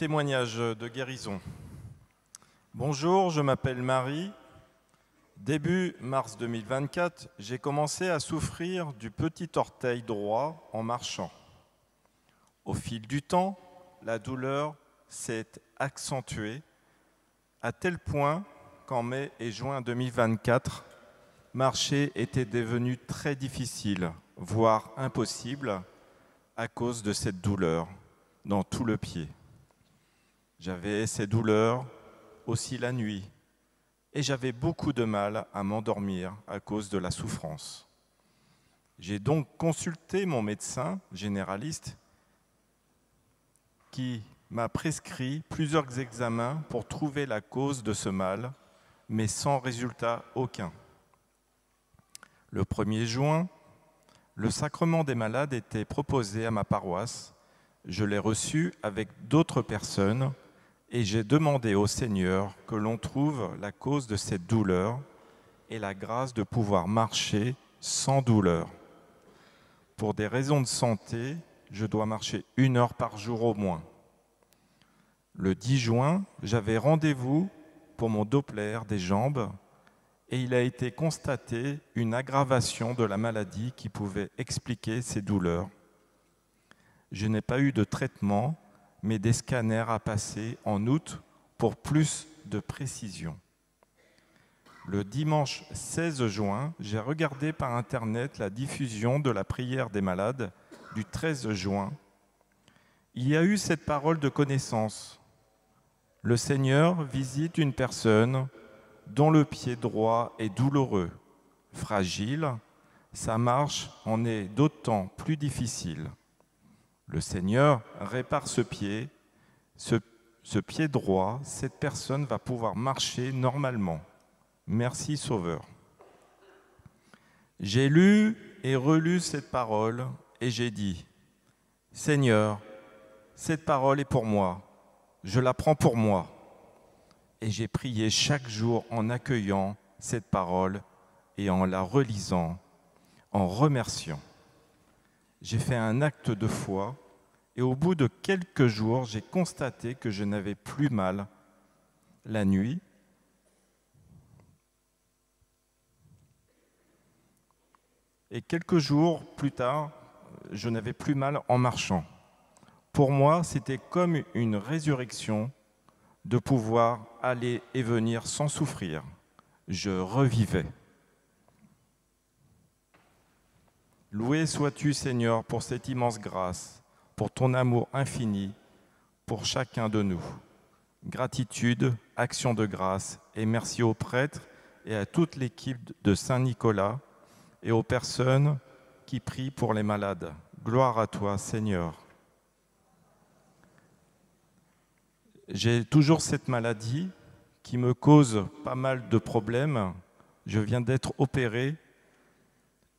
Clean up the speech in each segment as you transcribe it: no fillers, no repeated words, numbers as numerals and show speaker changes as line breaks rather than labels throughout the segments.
témoignage de guérison. Bonjour, je m'appelle Marie. Début mars 2024, j'ai commencé à souffrir du petit orteil droit en marchant. Au fil du temps, la douleur s'est accentuée à tel point qu'en mai et juin 2024, marcher était devenu très difficile, voire impossible, à cause de cette douleur dans tout le pied. J'avais ces douleurs aussi la nuit et j'avais beaucoup de mal à m'endormir à cause de la souffrance. J'ai donc consulté mon médecin généraliste qui m'a prescrit plusieurs examens pour trouver la cause de ce mal, mais sans résultat aucun. Le 1er juin, le sacrement des malades était proposé à ma paroisse. Je l'ai reçu avec d'autres personnes et j'ai demandé au Seigneur que l'on trouve la cause de cette douleur et la grâce de pouvoir marcher sans douleur. Pour des raisons de santé, je dois marcher 1 heure par jour au moins. Le 10 juin, j'avais rendez-vous pour mon Doppler des jambes et il a été constaté une aggravation de la maladie qui pouvait expliquer ces douleurs. Je n'ai pas eu de traitement, mais des scanners à passer en août pour plus de précision. Le dimanche 16 juin, j'ai regardé par Internet la diffusion de la prière des malades du 13 juin. Il y a eu cette parole de connaissance. Le Seigneur visite une personne dont le pied droit est douloureux, fragile, sa marche en est d'autant plus difficile. Le Seigneur répare ce pied droit, cette personne va pouvoir marcher normalement. Merci Sauveur. J'ai lu et relu cette parole et j'ai dit, Seigneur, cette parole est pour moi, je la prends pour moi. Et j'ai prié chaque jour en accueillant cette parole et en la relisant, en remerciant. J'ai fait un acte de foi et au bout de quelques jours, j'ai constaté que je n'avais plus mal la nuit. Et quelques jours plus tard, je n'avais plus mal en marchant. Pour moi, c'était comme une résurrection de pouvoir aller et venir sans souffrir. Je revivais. Loué sois-tu, Seigneur, pour cette immense grâce, pour ton amour infini, pour chacun de nous. Gratitude, action de grâce et merci aux prêtres et à toute l'équipe de Saint-Nicolas et aux personnes qui prient pour les malades. Gloire à toi, Seigneur. J'ai toujours cette maladie qui me cause pas mal de problèmes. Je viens d'être opéré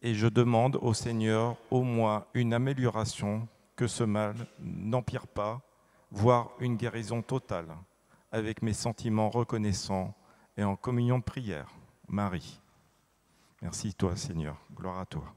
et je demande au Seigneur au moins une amélioration, que ce mal n'empire pas, voire une guérison totale, avec mes sentiments reconnaissants et en communion de prière. Marie. Merci toi, Seigneur. Gloire à toi.